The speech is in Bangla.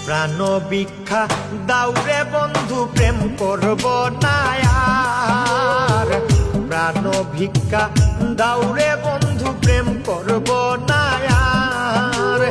প্রাণ ভিক্ষা দাউরে বন্ধু প্রেম করব না আর। প্রাণ ভিক্ষা দাউরে বন্ধু প্রেম করব না আর।